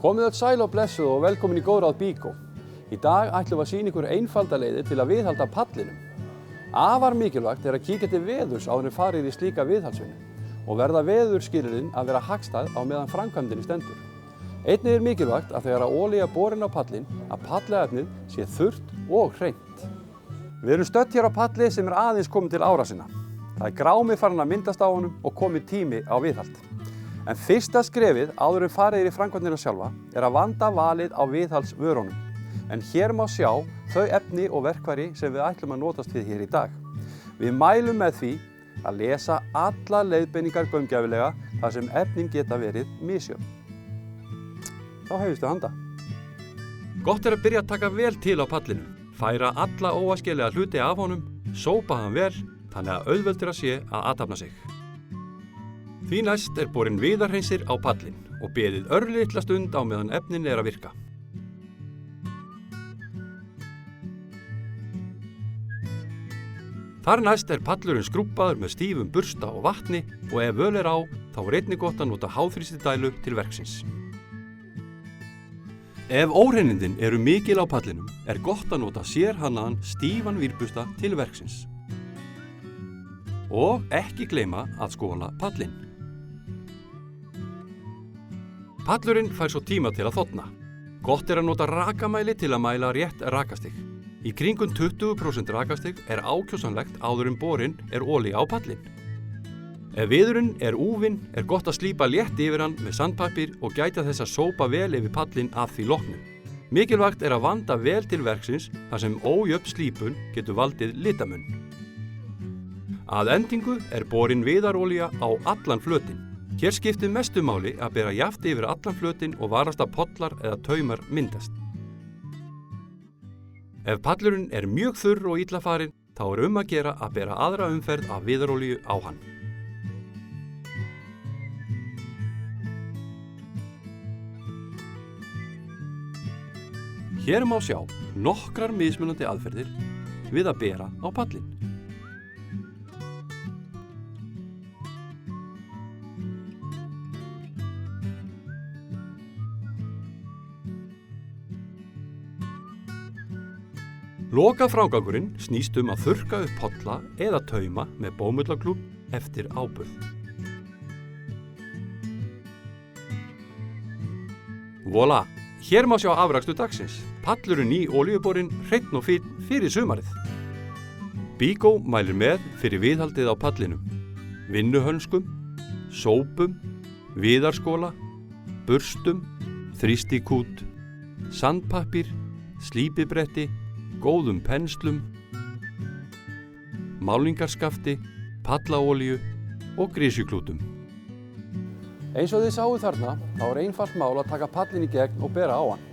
Komið öll sæl og blessuð og velkomin í Góðráð Bíkó. Í dag ætlum við að sýna ykkur einfalda leiðir til að viðhalda pallinum. Afar mikilvægt er að kíkja til veðurs áður en farið í slíka viðhaldsvinnu og verða veðurskilyrðin að vera hagstæð á meðan framkvæmdinni stendur. Einnig er mikilvægt að þegar olía borin á pallinn að pallefnið sé þurrt og hreint. Við erum stödd hér á palli sem er aðeins komin til ára sinna. Það er grámi farin að myndast á honum og komið tími á viðhald. En fyrsta skrefið áður en farið í framkvæmdina sjálfa er að vanda valið á viðhaldsvörunum. En hér má sjá þau efni og verkfæri sem við ætlum að notast við hér í dag. Við mælum með því að lesa alla leiðbeiningar gaumgæfilega þar sem efnin geta verið misjöfn. Þá hefjumst við handa. Gott er að byrja að taka vel til á pallinu, færa alla óæskilega hluti af honum, sópa hann vel þannig að auðveldur að sé að athafna sig. Því næst er borin viðarhreinsir á pallinn og beðið örlitla stund á meðan efnin er að virka. Þar næst er pallurinn skrúbbaður með stífum bursta og vatni og ef völ er á, þá er einnig gott að nota háþrýstidælu til verksins. Ef óhreinindin eru mikil á pallinum, er gott að nota sérhannaðan stífan vírbusta til verksins. Og ekki gleyma að skola pallinn. Pallurinn fær svo tíma til að þorna. Gott er að nota rakamæli til að mæla rétt rakastig. Í kringum 20% rakastig er ákjósanlegt áður en borin er olía á pallinn. Ef viðurinn er úfinn er gott að slípa létt yfir hann með sandpapír og gæta þess að sópa vel yfir pallinn að því loknu. Mikilvægt er að vanda vel til verksins þar sem ójöfn slípun getur valdið litamun. Að endingu er borin viðarolía á allan flötinn. Hér skiptir mestu máli að bera jafnt yfir allan flötinn og varast að pollar eða taumar myndast. Ef pallurinn er mjög þurr og illa farinn, þá er að gera að bera aðra umferð af viðarolíu á hann. Hér má sjá nokkrar mismunandi aðferðir við að bera á pallinn. Loka frágangurinn snýst að þurrka upp polla eða tauma með bómullaklúbb eftir áburð. Voilà! Hér má sjá afrakstur dagsins. Pallurinn í olíuborinn hreinn og fínn fyrir sumarið. Bíkó mælir með fyrir viðhaldið á pallinum. Vinnuhönskum, sópum, viðarskóla, burstum, þrýstikút, sandpapír, slípibretti, góðum penslum, málingarskafti, pallaolíu og grísjuklútum. Eins og þið sáuð þarna, þá er einfalt mál að taka pallinn í gegn og bera á hann.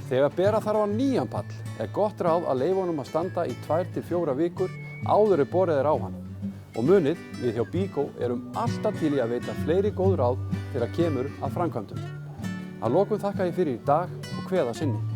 Þegar bera þarf á nýjan pall er gott ráð að leyfa honum að standa í 2 til 4 vikur áður en borið er á hann. Og munið, við hjá Bíkó erum alltaf til í að veita fleiri góð ráð þegar kemur að framkvæmdum. Að lokum þakka ég fyrir í dag og kveð að sinni.